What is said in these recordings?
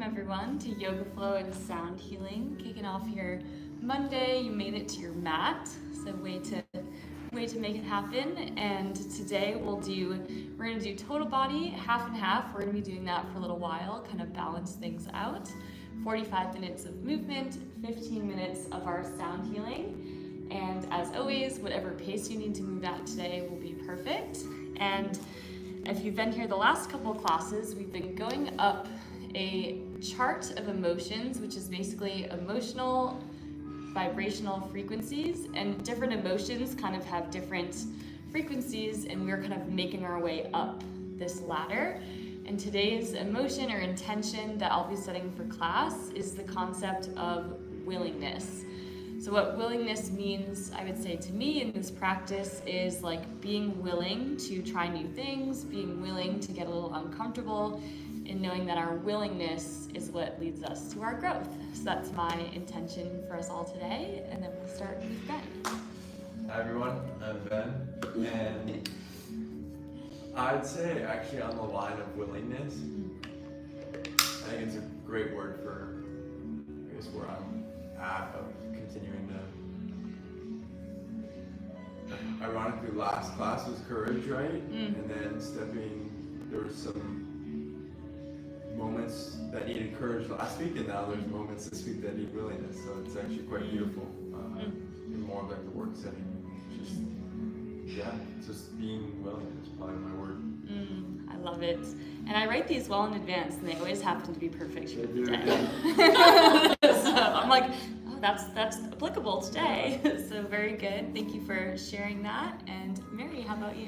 everyone to Yoga Flow and Sound Healing. Kicking off your Monday, you made it to your mat, so way to make it happen. And today we're gonna do total body, half and half. We're gonna be doing that for a little while, kind of balance things out. 45 minutes of movement, 15 minutes of our sound healing. And as always, whatever pace you need to move at today will be perfect. And if you've been here the last couple of classes, we've been going up a chart of emotions, which is basically emotional, vibrational frequencies, and different emotions kind of have different frequencies, and we're kind of making our way up this ladder. And today's emotion or intention that I'll be setting for class is the concept of willingness. So what willingness means, I would say to me in this practice, is like being willing to try new things, being willing to get a little uncomfortable, and knowing that our willingness is what leads us to our growth. So that's my intention for us all today, and then we'll start with Ben. Hi everyone, I'm Ben, and I'd say actually on the line of willingness, I think it's a great word for, I guess, where I'm at of continuing to, ironically last class was courage, right? And then there was some moments that needed courage last week, and now there's moments this week that need willingness, so it's actually quite beautiful. In more of like the work setting, just being willing is probably my word. I love it. And I write these well in advance, and they always happen to be perfect for the day. So I'm like, oh, that's applicable today. So very good. Thank you for sharing that. And Mary, how about you?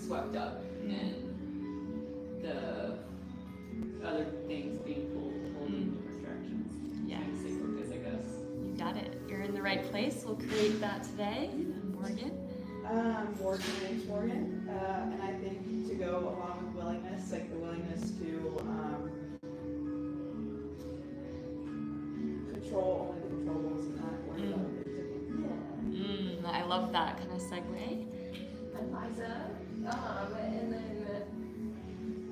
Swept up and the other things being pulled in different directions. Yeah. Trying to stay focused, I guess. You got it. You're in the right place. We'll create that today. Morgan? Morgan. And I think to go along with willingness, like the willingness to control only the controllables and not worry about everything. I love that kind of segue. I'm Liza. And then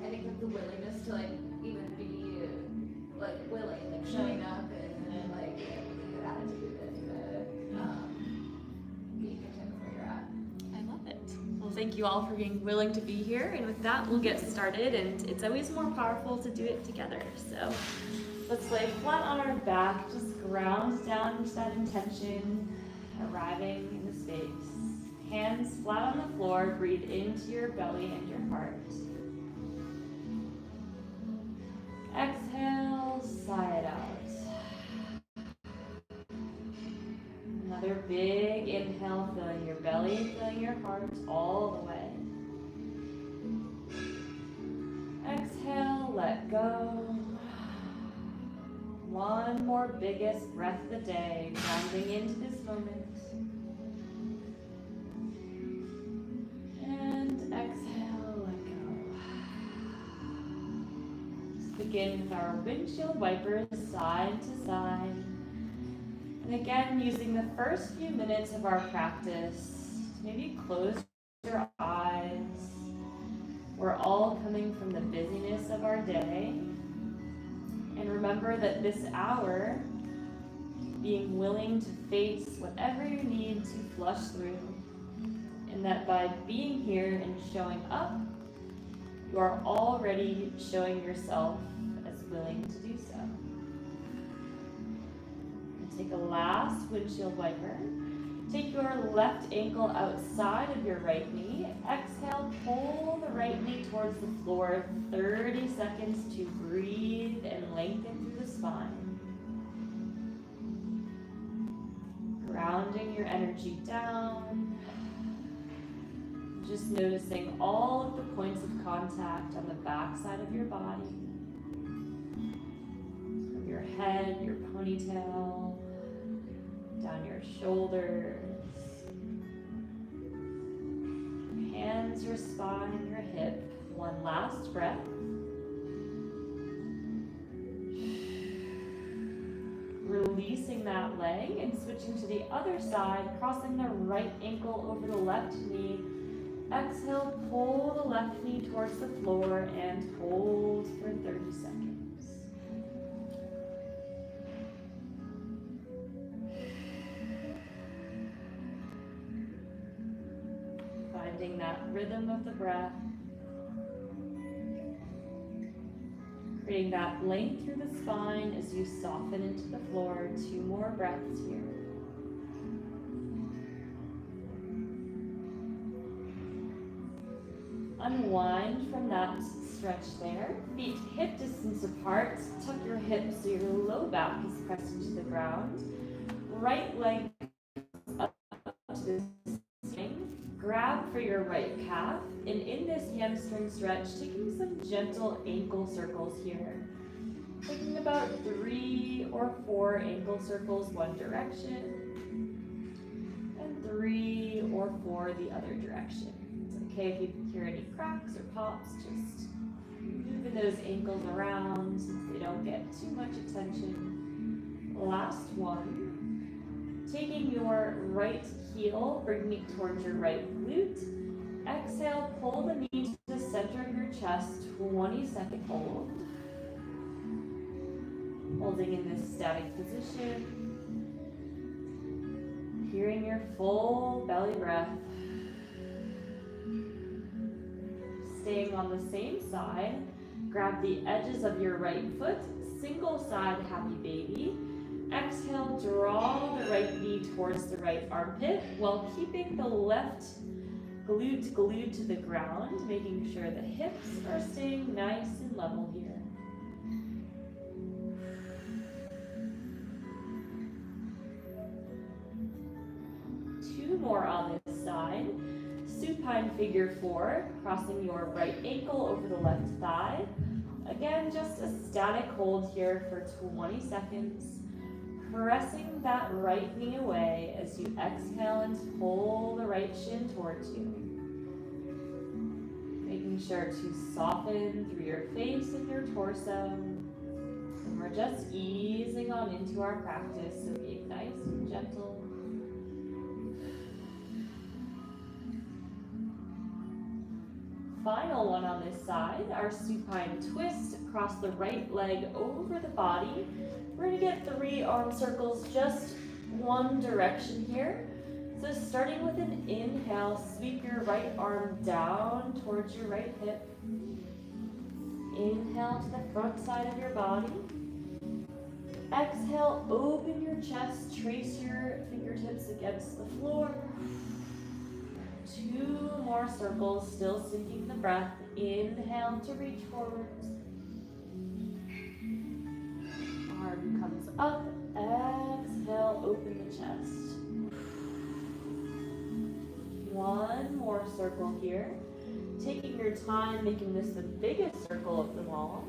I think like the willingness to like even be like willing, like showing up and like with a good attitude and being content with where you're at. I love it. Well, thank you all for being willing to be here. And with that, we'll get started. And it's always more powerful to do it together. So let's lay flat on our back, just ground down into that intention, arriving in the space. Hands flat on the floor, breathe into your belly and your heart. Exhale, sigh it out. Another big inhale, filling your belly, filling your heart all the way. Exhale, let go. One more biggest breath of the day, grounding into this moment. Exhale, let go. Just begin with our windshield wipers side to side. And again, using the first few minutes of our practice, maybe close your eyes. We're all coming from the busyness of our day. And remember that this hour, being willing to face whatever you need to flush through, and that by being here and showing up, you are already showing yourself as willing to do so. And take a last windshield wiper. Take your left ankle outside of your right knee. Exhale, pull the right knee towards the floor. 30 seconds to breathe and lengthen through the spine. Grounding your energy down. Just noticing all of the points of contact on the back side of your body. From your head, your ponytail, down your shoulders, your hands, your spine, your hip. One last breath. that leg and switching to the other side, crossing the right ankle over the left knee. Exhale, pull the left knee towards the floor and hold for 30 seconds. Finding that rhythm of the breath. Creating that length through the spine as you soften into the floor. 2 more breaths here. Unwind from that stretch there. Feet hip distance apart. Tuck your hips so your low back is pressed into the ground. Right leg up to the ceiling. Grab for your right calf. And in this hamstring stretch, taking some gentle ankle circles here. Taking about 3 or 4 ankle circles one direction. And 3 or 4 the other direction. It's okay if you hear any cracks or pops, just moving those ankles around since they don't get too much attention. Last one. Taking your right heel, bringing it towards your right glute. Exhale, pull the knee to the center of your chest, 20-second hold. Holding in this static position. Hearing your full belly breath. Staying on the same side, grab the edges of your right foot, single side happy baby. Exhale, draw the right knee towards the right armpit while keeping the left glute glued to the ground, making sure the hips are staying nice and level here. Two more on this side. Supine figure 4, crossing your right ankle over the left thigh. Again, just a static hold here for 20 seconds. Pressing that right knee away as you exhale and pull the right shin towards you. Making sure to soften through your face and your torso. And we're just easing on into our practice, so being nice and gentle. Final one on this side, our supine twist across the right leg over the body. We're gonna get 3 arm circles just one direction here. So starting with an inhale, sweep your right arm down towards your right hip. Inhale to the front side of your body. Exhale, open your chest, trace your fingertips against the floor. 2 more circles, still syncing the breath. Inhale to reach forwards. Arm comes up. Exhale, open the chest. 1 more circle here. Taking your time, making this the biggest circle of them all.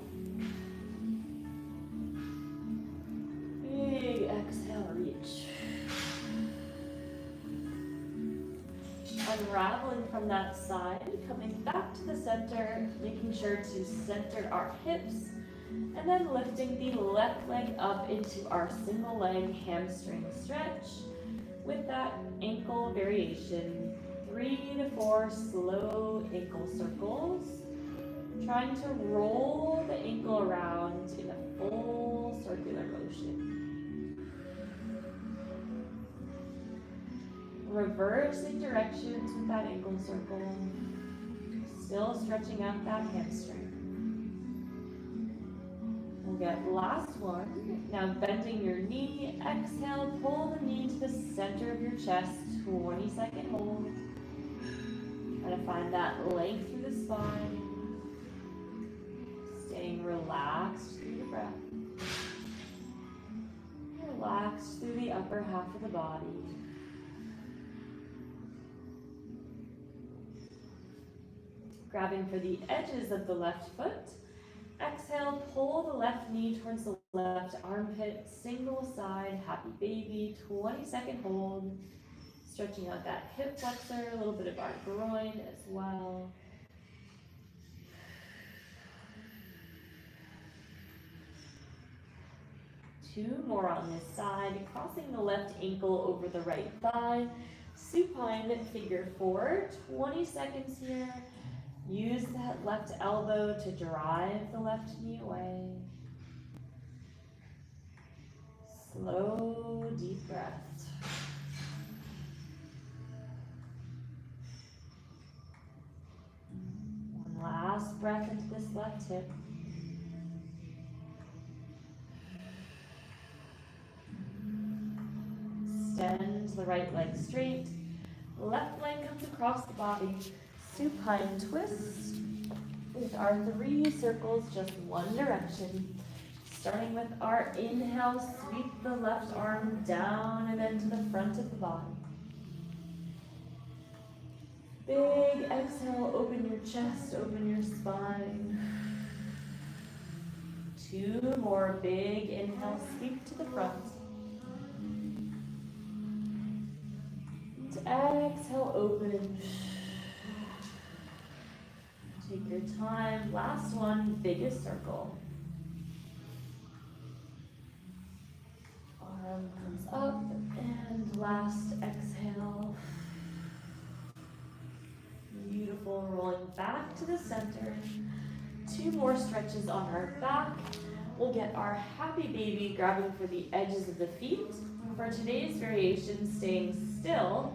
Big exhale, reach. Unraveling from that side, coming back to the center, making sure to center our hips, and then lifting the left leg up into our single leg hamstring stretch. With that ankle variation, 3 to 4 slow ankle circles, trying to roll the ankle around in a full circular motion. Reversing directions with that ankle circle, still stretching out that hamstring. We'll get last one. Now bending your knee, exhale, pull the knee to the center of your chest, 20-second hold. Try to find that length through the spine. Staying relaxed through the breath. Relaxed through the upper half of the body. Grabbing for the edges of the left foot. Exhale, pull the left knee towards the left armpit, single side, happy baby, 20-second hold. Stretching out that hip flexor, a little bit of our groin as well. 2 more on this side, crossing the left ankle over the right thigh. Supine figure 4, 20 seconds here. Use that left elbow to drive the left knee away. Slow, deep breath. One last breath into this left hip. Extend the right leg straight. Left leg comes across the body. Supine twist with our 3 circles, just one direction. Starting with our inhale, sweep the left arm down and then to the front of the body. Big exhale, open your chest, open your spine. 2 more big inhale, sweep to the front. And exhale, open. Take your time. Last one, biggest circle. Arm comes up, and last exhale. Beautiful, rolling back to the center. 2 more stretches on our back. We'll get our happy baby grabbing for the edges of the feet. For today's variation, staying still.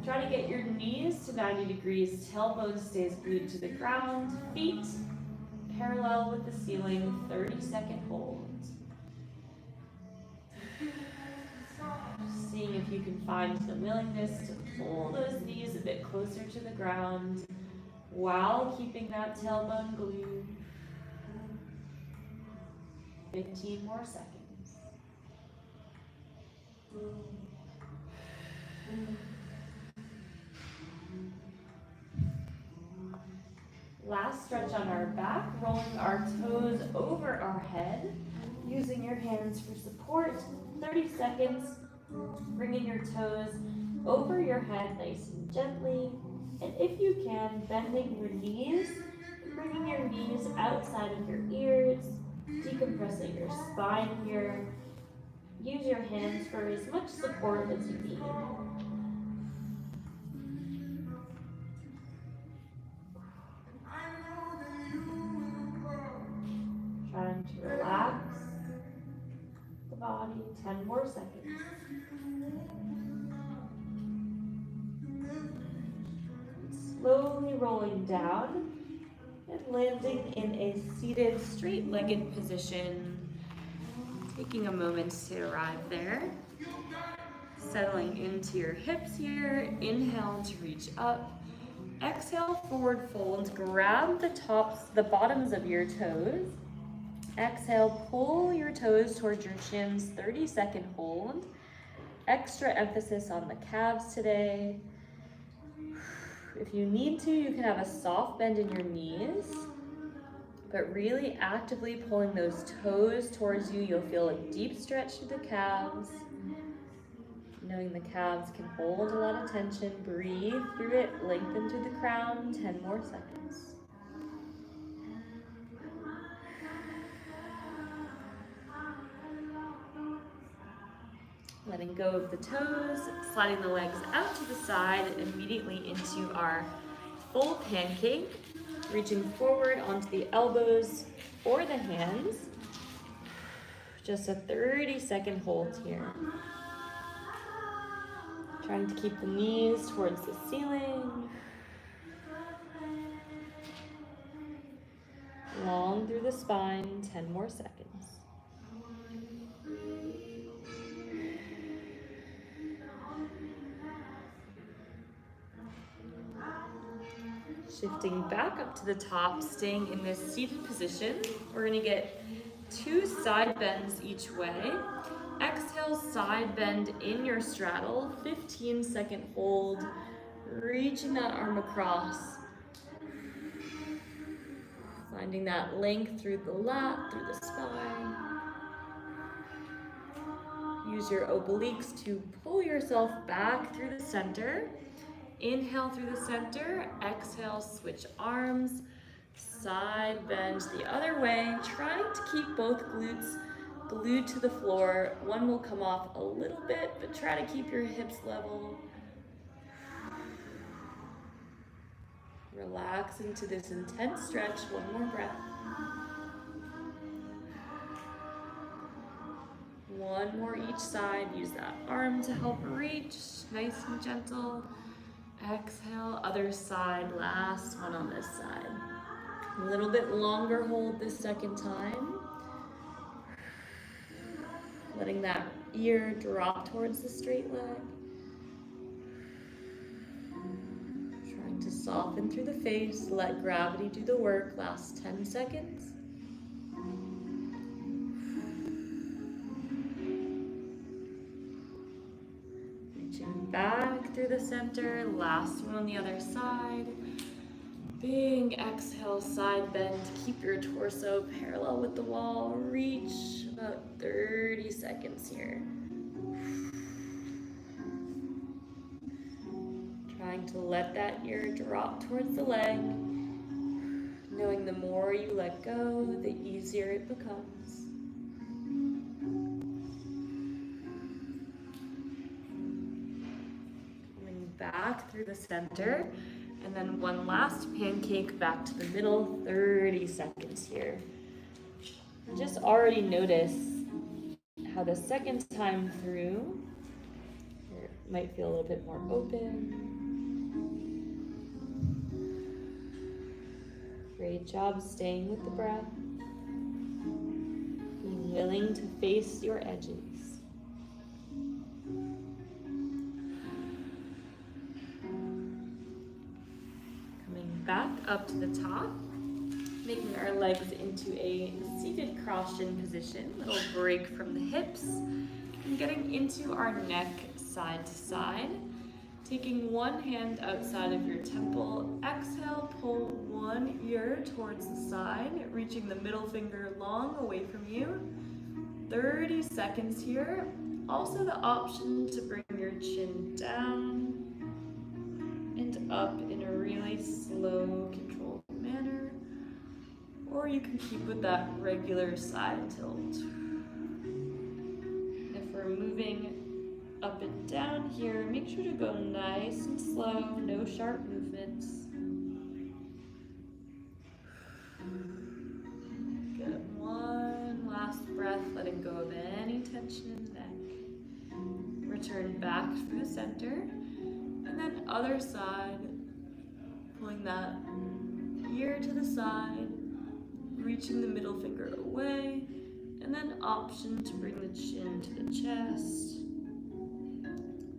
Try to get your knees to 90 degrees, tailbone stays glued to the ground, feet parallel with the ceiling, 30-second hold. Seeing if you can find the willingness to pull those knees a bit closer to the ground while keeping that tailbone glued. 15 more seconds. Last stretch on our back, rolling our toes over our head, using your hands for support. 30 seconds, bringing your toes over your head nice and gently. And if you can, bending your knees, bringing your knees outside of your ears, decompressing your spine here. Use your hands for as much support as you need. Trying to relax the body, 10 more seconds. Slowly rolling down and landing in a seated, straight-legged position. Taking a moment to arrive there. Settling into your hips here. Inhale to reach up. Exhale, forward fold. Grab the bottoms of your toes. Exhale, pull your toes towards your shins, 30-second hold. Extra emphasis on the calves today. If you need to, you can have a soft bend in your knees, but really actively pulling those toes towards you. You'll feel a deep stretch to the calves. Knowing the calves can hold a lot of tension, breathe through it, lengthen through the crown, 10 more seconds. Letting go of the toes, sliding the legs out to the side, immediately into our full pancake. Reaching forward onto the elbows or the hands. Just a 30-second hold here. Trying to keep the knees towards the ceiling. Long through the spine, 10 more seconds. Shifting back up to the top, staying in this seated position. We're gonna get 2 side bends each way. Exhale, side bend in your straddle, 15-second hold. Reaching that arm across. Finding that length through the lat, through the spine. Use your obliques to pull yourself back through the center. Inhale through the center, exhale, switch arms, side bend the other way, trying to keep both glutes glued to the floor. One will come off a little bit, but try to keep your hips level. Relax into this intense stretch. One more breath. One more each side. Use that arm to help reach. Nice and gentle. Exhale, other side. Last one on this side. A little bit longer hold this second time. Letting that ear drop towards the straight leg. Trying to soften through the face. Let gravity do the work. Last 10 seconds. Back through the center, last one on the other side. Big exhale, side bend. Keep your torso parallel with the wall. Reach about 30 seconds here. Trying to let that ear drop towards the leg. Knowing the more you let go, the easier it becomes. Back through the center, and then one last pancake back to the middle, 30 seconds here. Just already notice how the second time through, it might feel a little bit more open. Great job staying with the breath. Being willing to face your edges. Back up to the top, making our legs into a seated cross-chin position, little break from the hips, and getting into our neck side to side. Taking one hand outside of your temple, exhale, pull one ear towards the side, reaching the middle finger long away from you. 30 seconds here. Also the option to bring your chin down and up in a really slow, controlled manner, or you can keep with that regular side tilt. If we're moving up and down here, make sure to go nice and slow, no sharp movements. Get one last breath, letting go of any tension in the neck. Return back through the center. And then other side, pulling that ear to the side, reaching the middle finger away, and then option to bring the chin to the chest,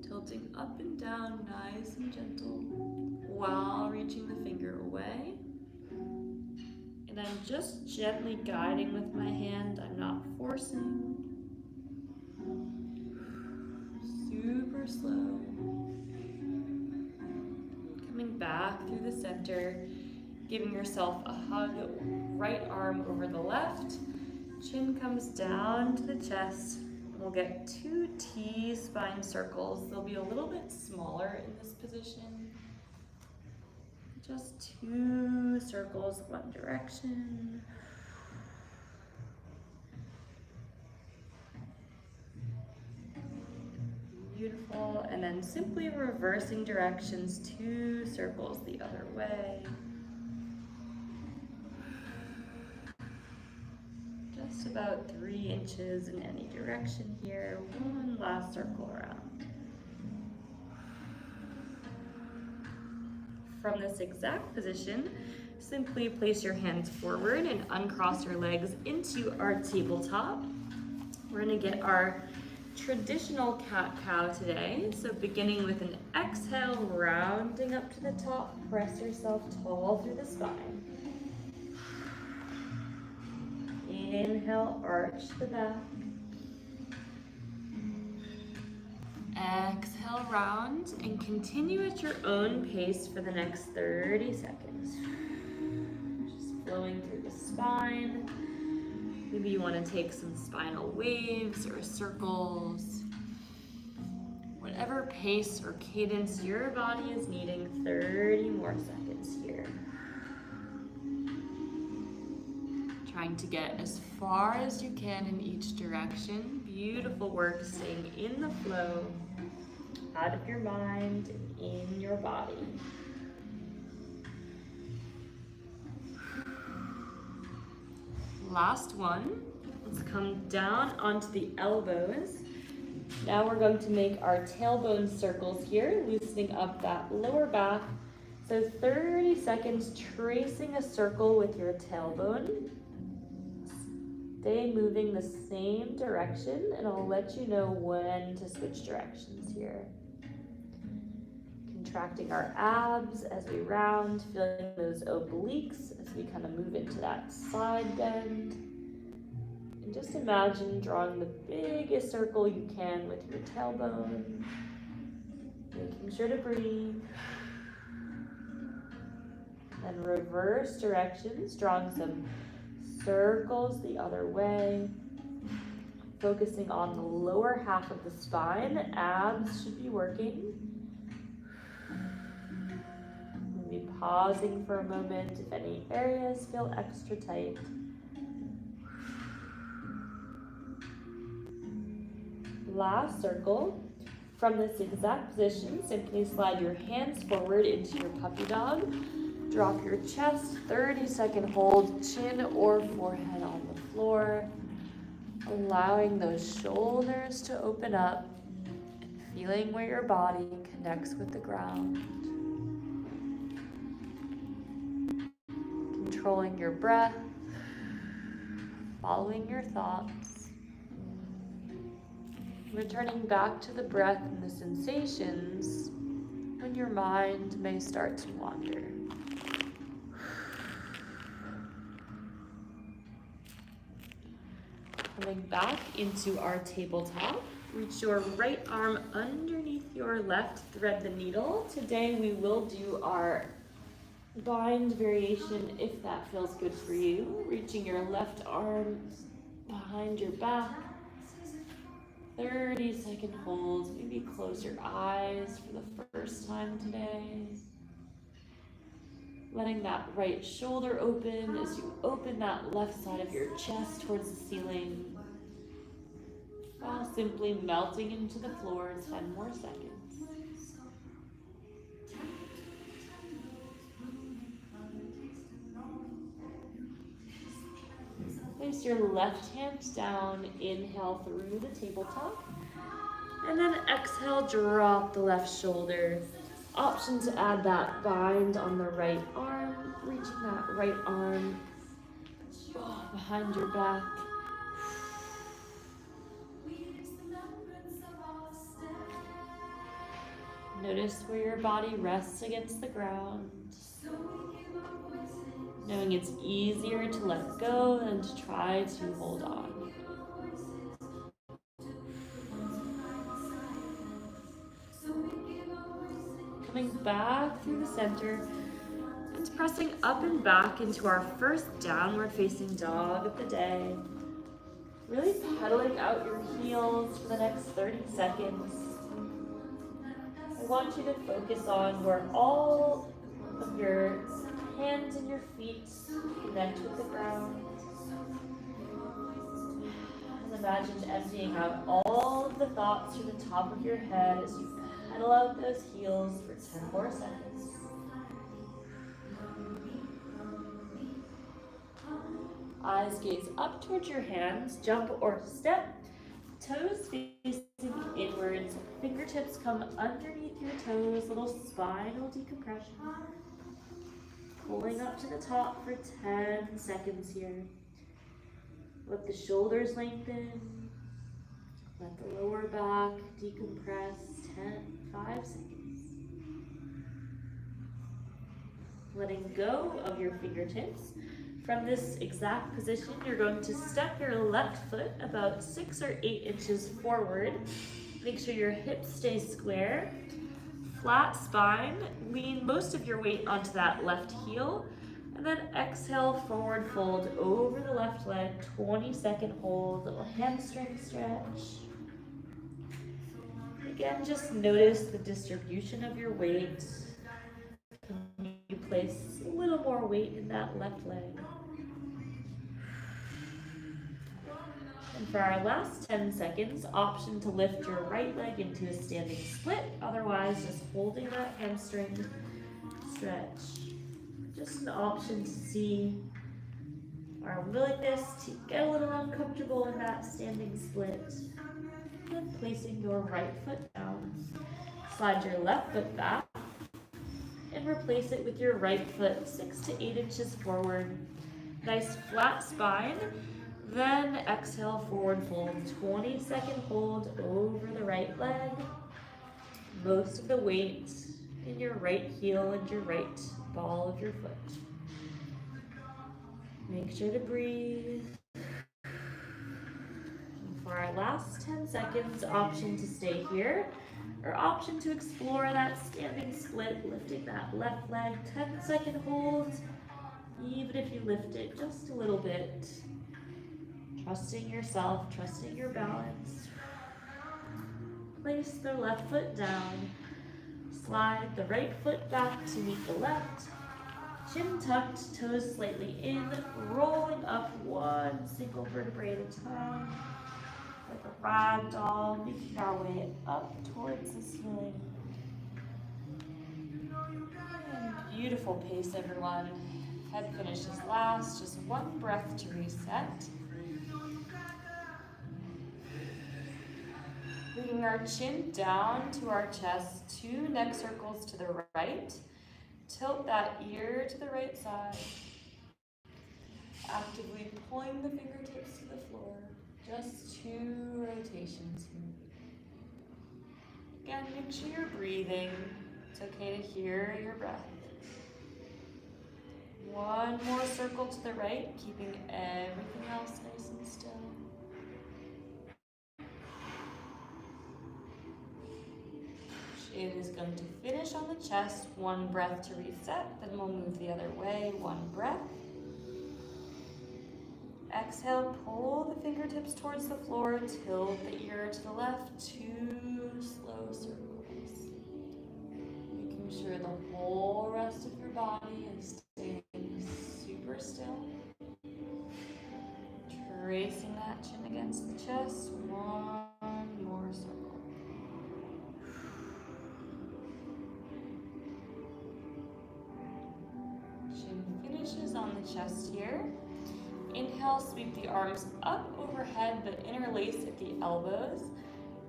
tilting up and down, nice and gentle, while reaching the finger away. And I'm just gently guiding with my hand, I'm not forcing. Super slow. Back through the center, giving yourself a hug, right arm over the left, chin comes down to the chest, and we'll get 2 T-spine circles. They'll be a little bit smaller in this position. Just 2 circles, one direction. Beautiful, and then simply reversing directions, 2 circles the other way. Just about 3 inches in any direction here. One last circle around. From this exact position, simply place your hands forward and uncross your legs into our tabletop. We're gonna get our traditional cat-cow today. So beginning with an exhale, rounding up to the top, press yourself tall through the spine. Inhale, arch the back. Exhale, round, and continue at your own pace for the next 30 seconds. Just flowing through the spine. Maybe you want to take some spinal waves or circles. Whatever pace or cadence your body is needing, 30 more seconds here. trying to get as far as you can in each direction. Beautiful work, staying in the flow, out of your mind and in your body. Last one. Let's come down onto the elbows. Now we're going to make our tailbone circles here, loosening up that lower back. So 30 seconds tracing a circle with your tailbone. Stay moving the same direction, and I'll let you know when to switch directions here. Contracting our abs as we round, feeling those obliques as we kind of move into that side bend. And just imagine drawing the biggest circle you can with your tailbone, making sure to breathe. Then reverse directions, drawing some circles the other way. Focusing on the lower half of the spine, abs should be working. Maybe pausing for a moment if any areas feel extra tight. Last circle. From this exact position, simply slide your hands forward into your puppy dog. Drop your chest, 30-second hold, chin or forehead on the floor. Allowing those shoulders to open up and feeling where your body connects with the ground. Controlling your breath, following your thoughts. Returning back to the breath and the sensations when your mind may start to wander. Coming back into our tabletop, reach your right arm underneath your left, thread the needle. Today we will do our bind variation if that feels good for you. Reaching your left arm behind your back. 30-second hold. Maybe close your eyes for the first time today. Letting that right shoulder open as you open that left side of your chest towards the ceiling, while simply melting into the floor 10 more seconds. Place your left hand down, inhale through the tabletop, and then exhale, drop the left shoulder. Option to add that bind on the right arm, reaching that right arm behind your back. Notice where your body rests against the ground. Knowing it's easier to let go than to try to hold on. Coming back through the center and pressing up and back into our first downward facing dog of the day. Really pedaling out your heels for the next 30 seconds. I want you to focus on where all of your hands and your feet connect with the ground. And imagine emptying out all of the thoughts through the top of your head as you pedal out those heels for 10 more seconds. Eyes gaze up towards your hands, jump or step, toes facing inwards, fingertips come underneath your toes, little spinal decompression. Pulling up to the top for 10 seconds here. Let the shoulders lengthen. Let the lower back decompress. 5 seconds. Letting go of your fingertips. From this exact position, you're going to step your left foot about 6 or 8 inches forward. Make sure your hips stay square. Flat spine, lean most of your weight onto that left heel, and then exhale, forward fold over the left leg, 20-second hold, little hamstring stretch. Again, just notice the distribution of your weight. Can you place a little more weight in that left leg? And for our last 10 seconds, option to lift your right leg into a standing split, otherwise just holding that hamstring stretch. Just an option to see our willingness to get a little uncomfortable in that standing split. And placing your right foot down. Slide your left foot back and replace it with your right foot 6 to 8 inches forward. Nice flat spine. Then exhale, forward fold. 20-second hold over the right leg. Most of the weight in your right heel and your right ball of your foot. Make sure to breathe. And for our last 10 seconds, option to stay here, or option to explore that standing split, lifting that left leg. 10-second hold, even if you lift it just a little bit. Trusting yourself, trusting your balance. Place the left foot down. Slide the right foot back to meet the left. Chin tucked, toes slightly in, rolling up one single vertebrae at a time. Like a rag doll, making our way up towards the ceiling. And beautiful pace, everyone. Head finishes last, just one breath to reset. Bringing our chin down to our chest, 2 neck circles to the right. Tilt that ear to the right side. Actively pulling the fingertips to the floor. Just 2 rotations here. Again, make sure you're breathing. It's okay to hear your breath. One more circle to the right, keeping everything else nice and still. It is going to finish on the chest. 1 breath to reset, then we'll move the other way. 1 breath. Exhale, pull the fingertips towards the floor, tilt the ear to the left, 2 slow circles. Making sure the whole rest of your body is staying super still. Tracing that chin against the chest, 1 more circle. Chin finishes on the chest here. Inhale, sweep the arms up overhead, but interlace at the elbows.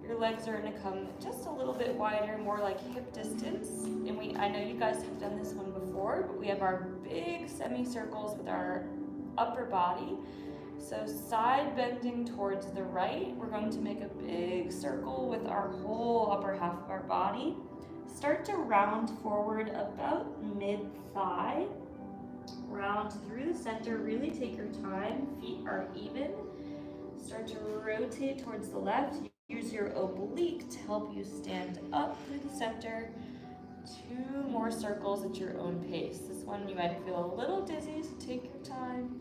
Your legs are going to come just a little bit wider, more like hip distance. And I know you guys have done this one before, but we have our big semicircles with our upper body. So side bending towards the right, we're going to make a big circle with our whole upper half of our body. Start to round forward about mid-thigh. Round through the center, really take your time, feet are even. Start to rotate towards the left. Use your oblique to help you stand up through the center. 2 more circles at your own pace. This one you might feel a little dizzy, so take your time.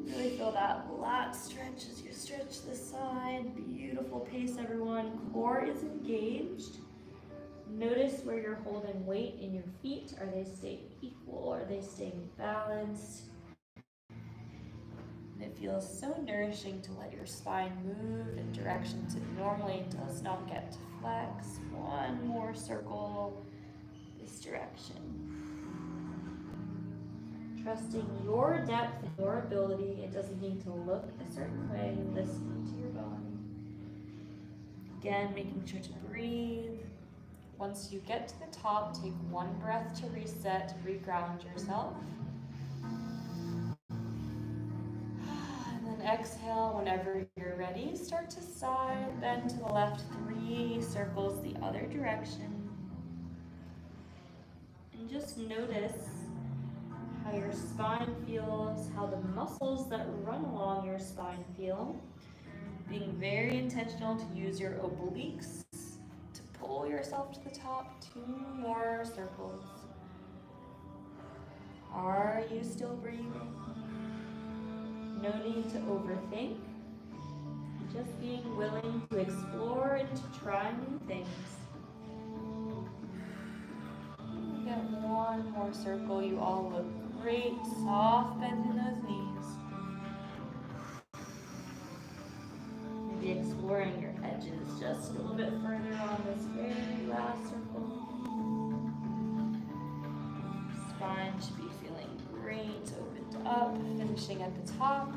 Really feel that lat stretch as you stretch the side. Beautiful pace, everyone. Core is engaged. Notice where you're holding weight in your feet. Are they staying equal? Are they staying balanced? And it feels so nourishing to let your spine move in directions it normally does not get to flex. 1 more circle this direction. Trusting your depth and your ability. It doesn't need to look a certain way. Listen to your body. Again, making sure to breathe. Once you get to the top, take 1 breath to reset, reground yourself. And then exhale whenever you're ready. Start to side, bend to the left, 3 circles the other direction. And just notice how your spine feels, how the muscles that run along your spine feel. Being very intentional to use your obliques. Pull yourself to the top, 2 more circles. Are you still breathing? No need to overthink. Just being willing to explore and to try new things. Get 1 more circle. You all look great. Soft bend in those knees. exploring your edges just a little bit further on this very last circle. Spine should be feeling great, opened up, finishing at the top.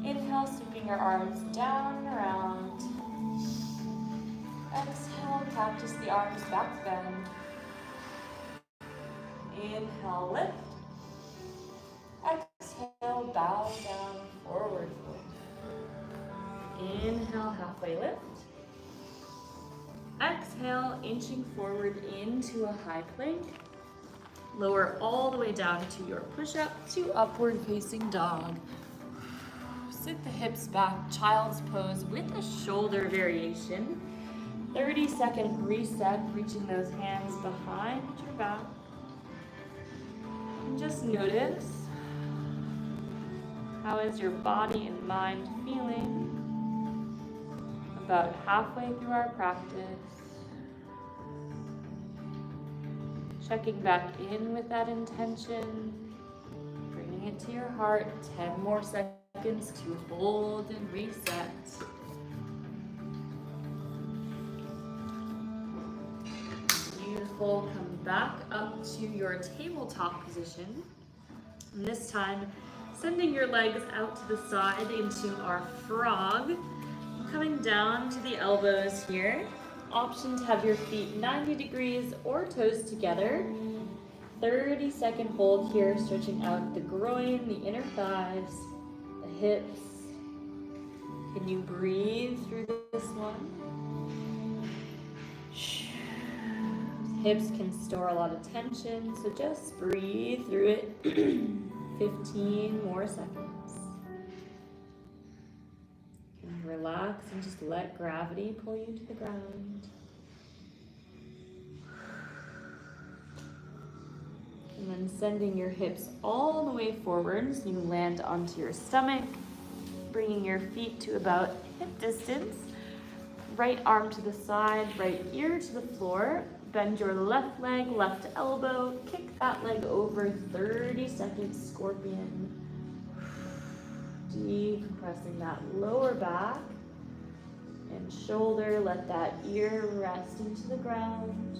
Inhale, sweeping your arms down and around. Exhale, practice the arms back bend. Inhale, lift. Exhale, bow down, forward fold. Inhale, halfway lift. Exhale, inching forward into a high plank. Lower all the way down to your push-up to upward facing dog. Sit the hips back, child's pose with a shoulder variation. 30-second reset, reaching those hands behind your back. And just notice, how is your body and mind feeling about halfway through our practice? Checking back in with that intention, bringing it to your heart. 10 more seconds to hold and reset. Beautiful. Come back up to your tabletop position. And this time, sending your legs out to the side into our frog. Coming down to the elbows here. Option to have your feet 90 degrees or toes together. 30-second hold here, stretching out the groin, the inner thighs, the hips. Can you breathe through this one? Hips can store a lot of tension, so just breathe through it. 15 more seconds. And relax and just let gravity pull you to the ground. And then sending your hips all the way forward so you land onto your stomach, bringing your feet to about hip distance. Right arm to the side, right ear to the floor. Bend your left leg, left elbow, kick that leg over, 30 seconds scorpion. Decompressing that lower back and shoulder, let that ear rest into the ground.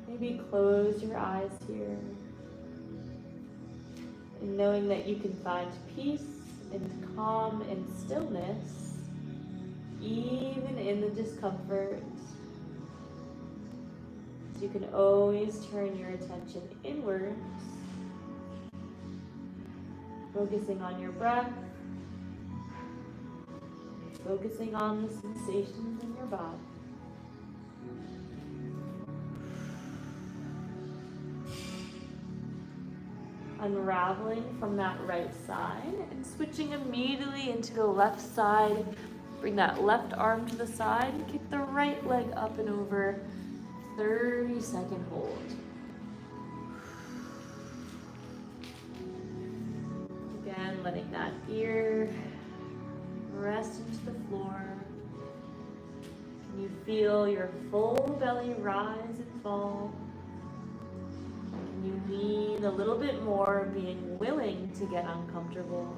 Maybe close your eyes here. And knowing that you can find peace and calm and stillness, even in the discomfort. You can always turn your attention inwards, focusing on your breath, focusing on the sensations in your body. Unraveling from that right side and switching immediately into the left side. Bring that left arm to the side, kick the right leg up and over. 30-second hold. Again, letting that ear rest into the floor. Can you feel your full belly rise and fall? Can you lean a little bit more, being willing to get uncomfortable?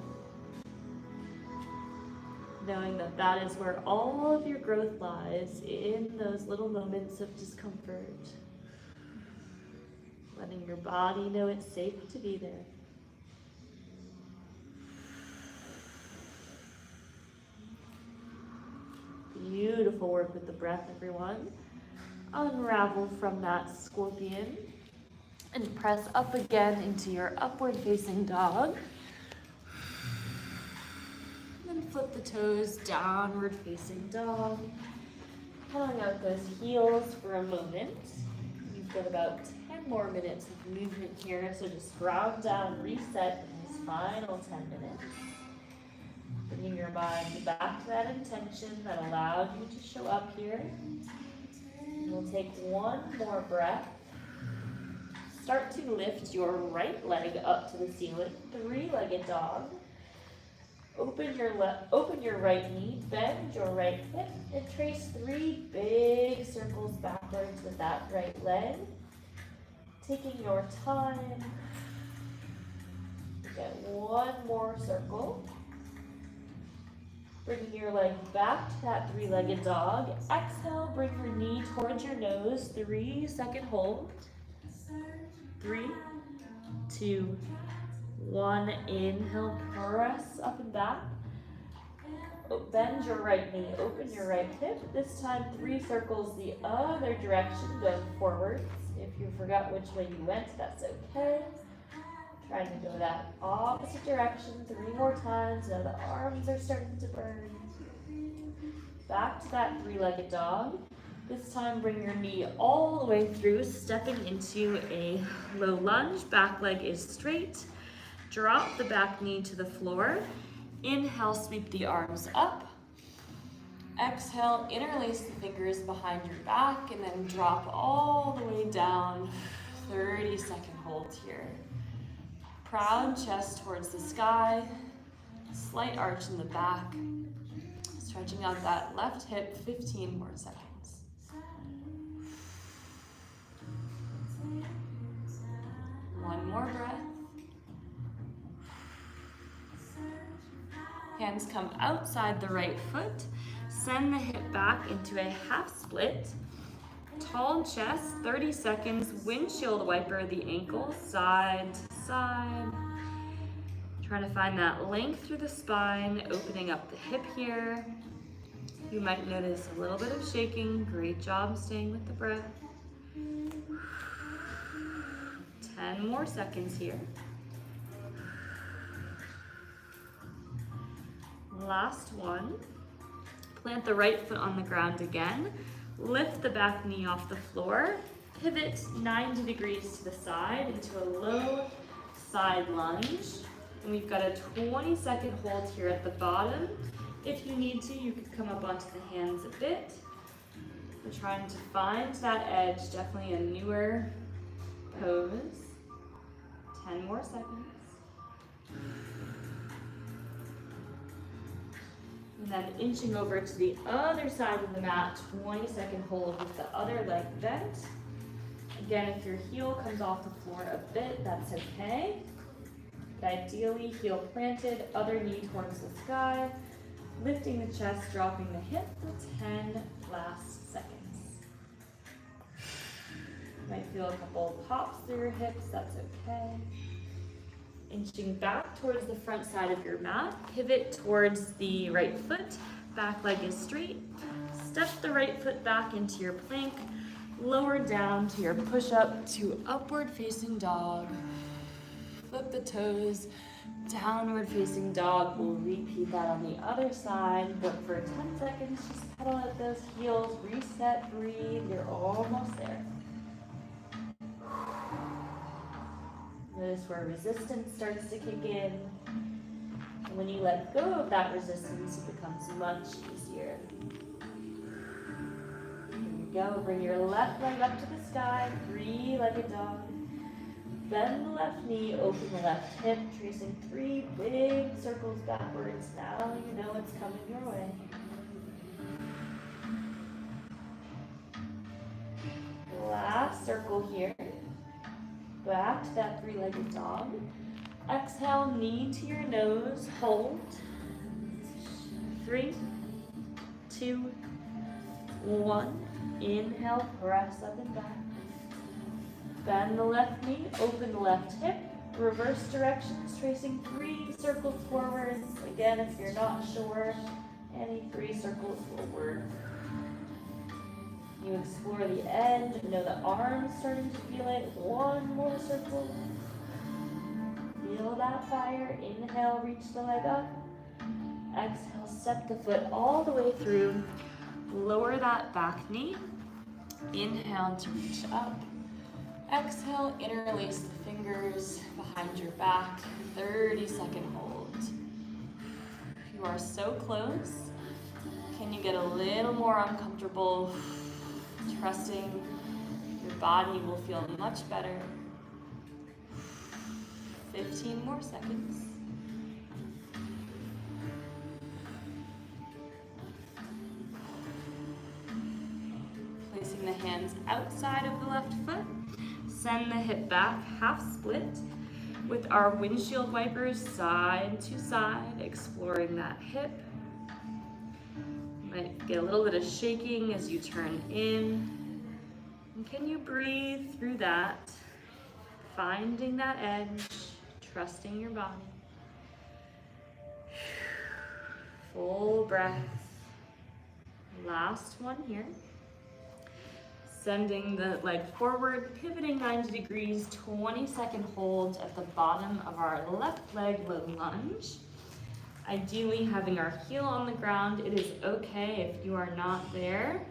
Knowing that that is where all of your growth lies, in those little moments of discomfort. Letting your body know it's safe to be there. Beautiful work with the breath, everyone. Unravel from that scorpion and press up again into your upward facing dog. Flip the toes, downward facing dog. Pulling out those heels for a moment. You've got about 10 more minutes of movement here, so just ground down, reset in these final 10 minutes. Bringing your mind back to that intention that allowed you to show up here. We'll take one more breath. Start to lift your right leg up to the ceiling, three-legged dog. Open your right knee, bend your right hip, and trace 3 big circles backwards with that right leg. Taking your time. Get one more circle. Bring your leg back to that three-legged dog. Exhale, bring your knee towards your nose. 3-second hold. 3, 2, 1. Inhale, press up and back. Bend your right knee, open your right hip. This time 3 circles the other direction, going forwards. If you forgot which way you went, that's okay. Trying to go that opposite direction 3 more times. Now the arms are starting to burn. Back to that 3-legged dog. This time bring your knee all the way through, stepping into a low lunge. Back leg is straight. Drop the back knee to the floor. Inhale, sweep the arms up. Exhale, interlace the fingers behind your back and then drop all the way down. 30-second hold here. Proud chest towards the sky. Slight arch in the back. Stretching out that left hip, 15 more seconds. One more breath. Hands come outside the right foot. Send the hip back into a half split. Tall chest, 30 seconds. Windshield wiper the ankle, side to side. Trying to find that length through the spine, opening up the hip here. You might notice a little bit of shaking. Great job staying with the breath. 10 more seconds here. Last one. Plant the right foot on the ground again. Lift the back knee off the floor. Pivot 90 degrees to the side into a low side lunge. And we've got a 20-second hold here at the bottom. If you need to, you could come up onto the hands a bit. We're trying to find that edge, definitely a newer pose. 10 more seconds. And then inching over to the other side of the mat, 20-second hold with the other leg bent. Again, if your heel comes off the floor a bit, that's okay. But ideally, heel planted, other knee towards the sky, lifting the chest, dropping the hip for 10 last seconds. You might feel a couple pops through your hips, that's okay. Inching back towards the front side of your mat, pivot towards the right foot, back leg is straight. Step the right foot back into your plank, lower down to your push-up to upward facing dog. Flip the toes, downward facing dog. We'll repeat that on the other side, but for 10 seconds, just pedal at those heels, reset, breathe, you're almost there. Notice where resistance starts to kick in. And when you let go of that resistance, it becomes much easier. Here you go. Bring your left leg up to the sky, 3-legged dog. Bend the left knee, open the left hip, tracing 3 big circles backwards. Now you know it's coming your way. Last circle here. Back to that 3-legged dog. Exhale, knee to your nose, hold. 3, 2, 1. Inhale, press up and back. Bend the left knee, open the left hip. Reverse directions, tracing 3 circles forwards. Again, if you're not sure, any 3 circles will work. You explore the edge, know the arms starting to feel it. 1 more circle. Feel that fire. Inhale, reach the leg up. Exhale, step the foot all the way through. Lower that back knee. Inhale to reach up. Exhale, interlace the fingers behind your back. 30-second hold. You are so close. Can you get a little more uncomfortable? Trusting your body will feel much better. 15 more seconds. Placing the hands outside of the left foot. Send the hip back, half split. With our windshield wipers side to side, exploring that hip. Might get a little bit of shaking as you turn in. And can you breathe through that? Finding that edge, trusting your body. Full breath. Last one here. Sending the leg forward, pivoting 90 degrees, 20-second hold at the bottom of our left leg low lunge. Ideally having our heel on the ground. It is okay if you are not there.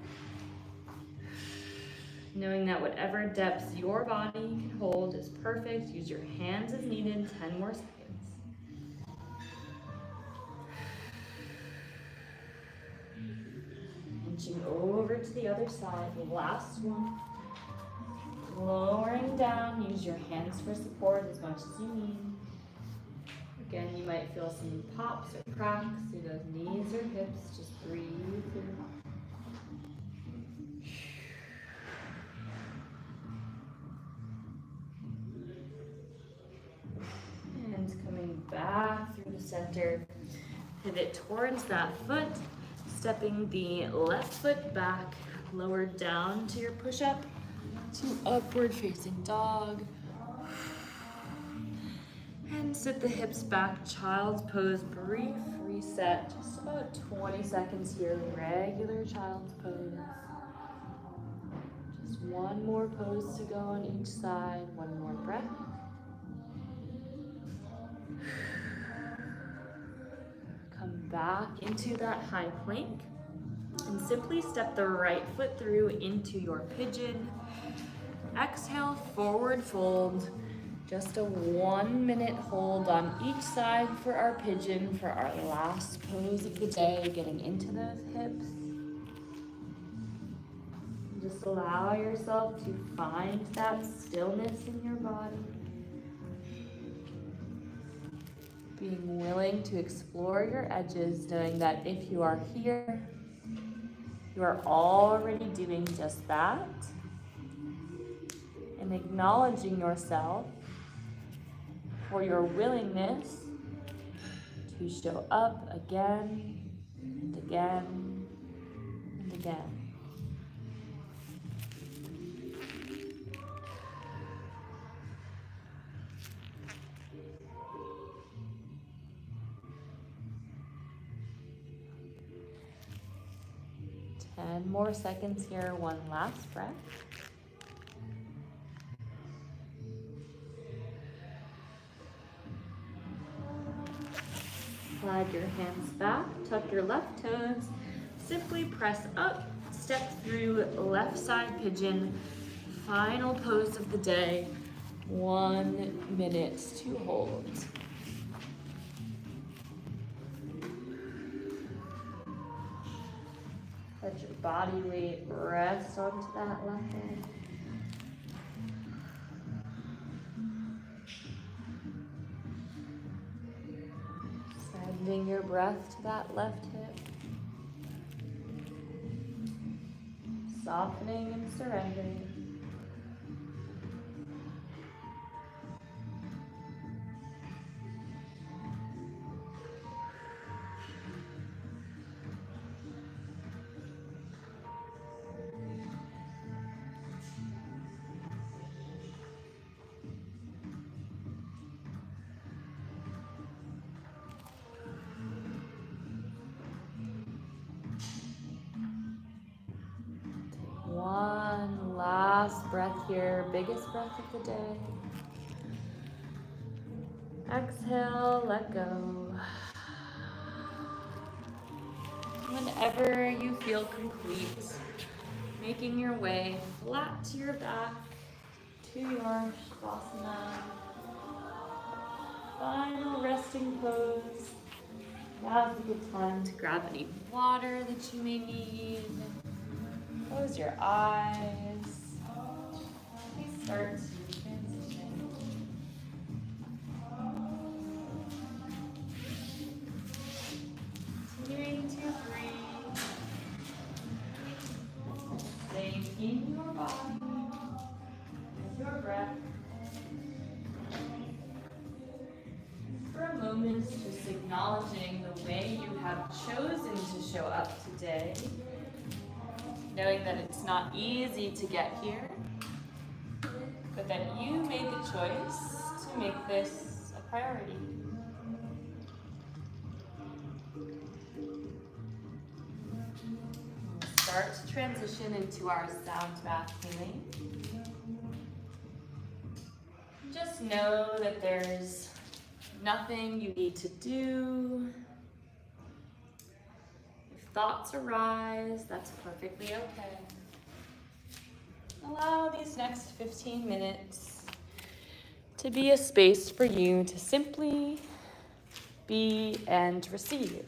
Knowing that whatever depth your body can hold is perfect. Use your hands as needed, 10 more seconds. Inching over to the other side, last one. Lowering down, use your hands for support as much as you need. Again, you might feel some pops or cracks through those knees or hips. Just breathe through. And coming back through the center, pivot towards that foot, stepping the left foot back, lower down to your push-up, to upward facing dog. And sit the hips back, child's pose, brief reset, just about 20 seconds here, regular child's pose. Just one more pose to go on each side, one more breath. Come back into that high plank and simply step the right foot through into your pigeon. Exhale, forward fold. Just a 1 minute hold on each side for our pigeon for our last pose of the day, getting into those hips. Just allow yourself to find that stillness in your body. Being willing to explore your edges, knowing that if you are here, you are already doing just that. And acknowledging yourself for your willingness to show up again and again and again. Ten more seconds here, one last breath. Slide your hands back, tuck your left toes, simply press up, step through left side pigeon, final pose of the day, 1 minute to hold. Let your body weight rest onto that left leg. Sending your breath to that left hip. Softening and surrendering. One last breath here, biggest breath of the day. Exhale, let go. Whenever you feel complete, making your way flat to your back, to your Shavasana. Final resting pose. Now's a good time to grab any water that you may need. Close your eyes. Please start to transition. Continuing to breathe. Staying in your body with your breath. For a moment, just acknowledging the way you have chosen to show up today, knowing that it's not easy to get here, but that you made the choice to make this a priority. We'll start to transition into our sound bath healing. Just know that there's nothing you need to do. If thoughts arise, that's perfectly okay. Allow these next 15 minutes to be a space for you to simply be and receive.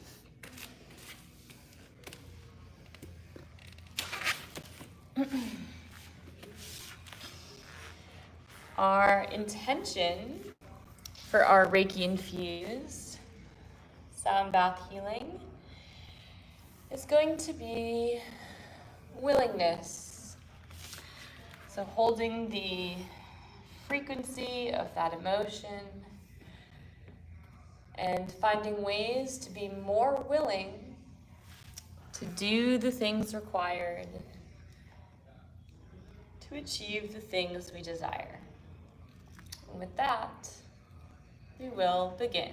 Our intention for our Reiki infused sound bath healing is going to be willingness. So holding the frequency of that emotion and finding ways to be more willing to do the things required to achieve the things we desire. And with that, we will begin.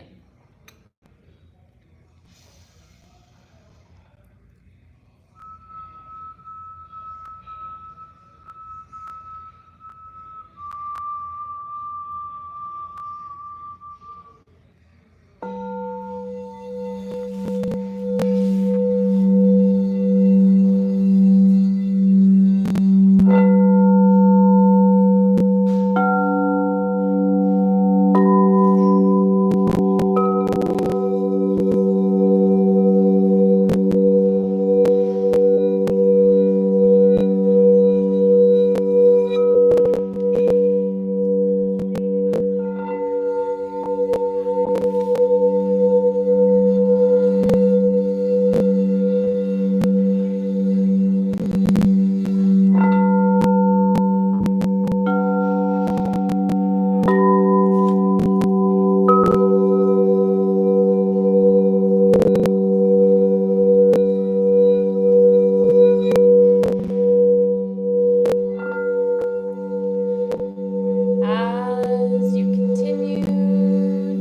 As you continue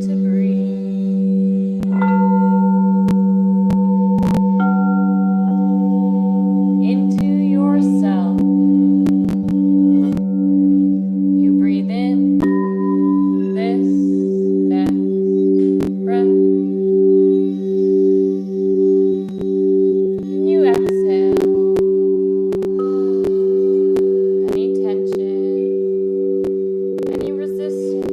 to breathe into yourself, you breathe in this next breath, and you exhale any tension, any resistance.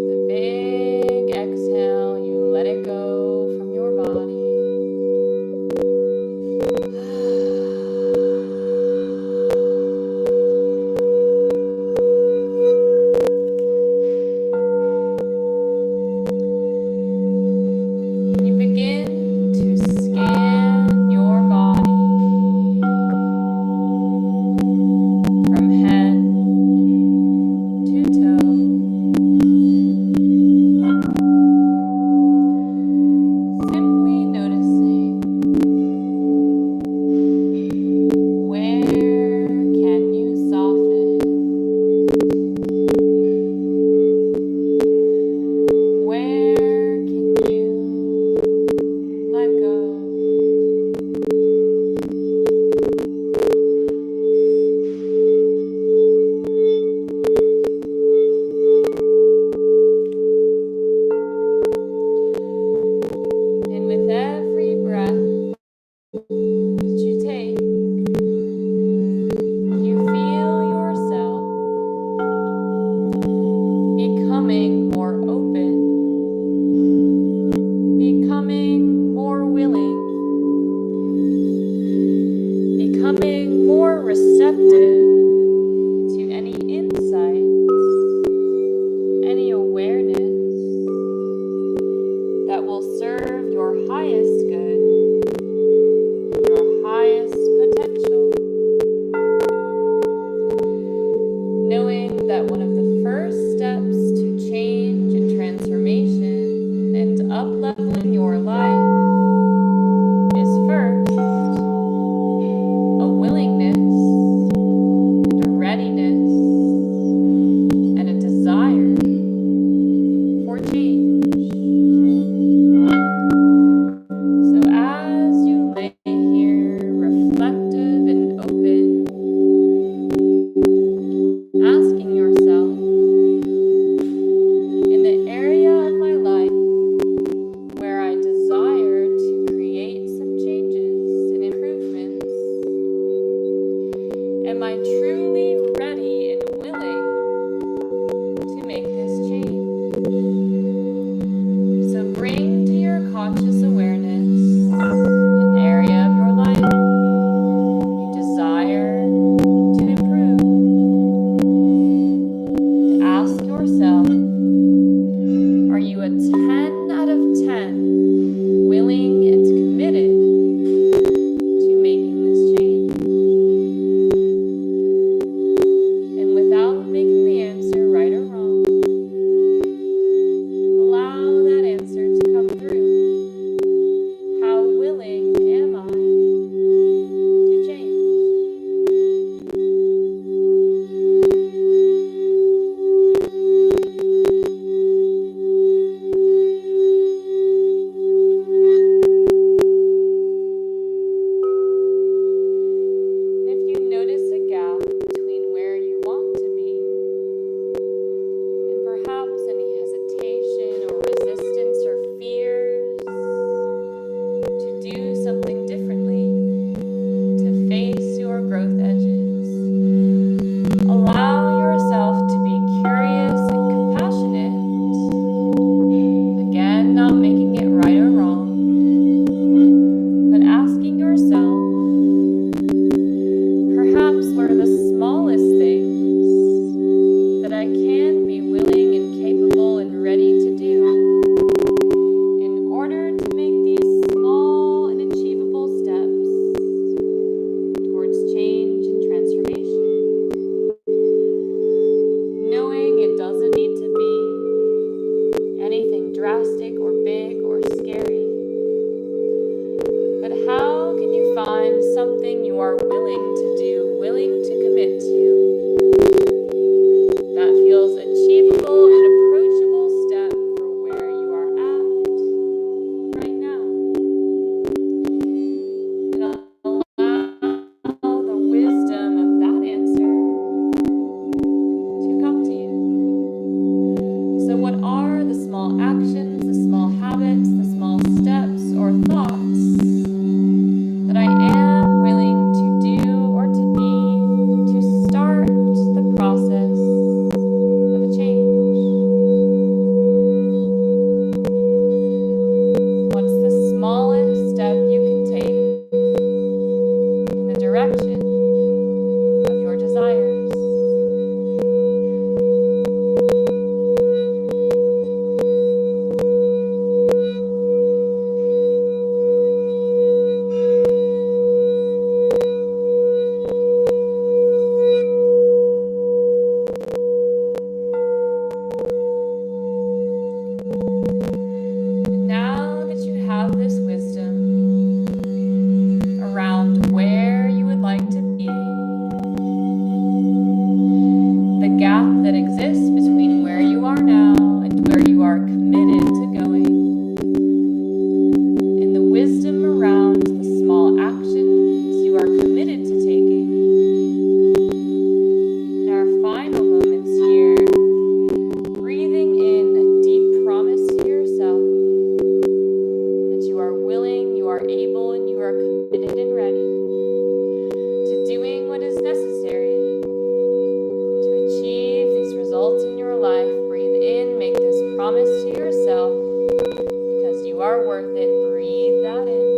With a big exhale, you let it go from your body. You begin to scan your body from head to toe. Simply noticing where can you soften, where can you let go. And with every breath that you take, you feel yourself becoming more open, becoming more willing, becoming more receptive to any insights, any awareness that will serve your highest good, your highest potential. Knowing that one of the first steps to change and transformation and up-leveling your life something you are willing to do, willing to commit to, that feels achievable and approachable step for where you are at right now. And allow the wisdom of that answer to come to you. So what are the small actions, the small habits, the small steps or thoughts that I am willing to do or to be to start the process of a change? What's the smallest step you can take in the direction of your desires? Now that you have this wisdom around where you would like to be, the gap that exists between where you are now and where you are committed to going, and the wisdom around the small actions you are committed to taking, in our final moments here, breathing in a deep promise to yourself that you are willing, you are able, and you are committed and ready to doing what is necessary to achieve these results in your life. Breathe in, make this promise to yourself because you are worth it. Breathe that in.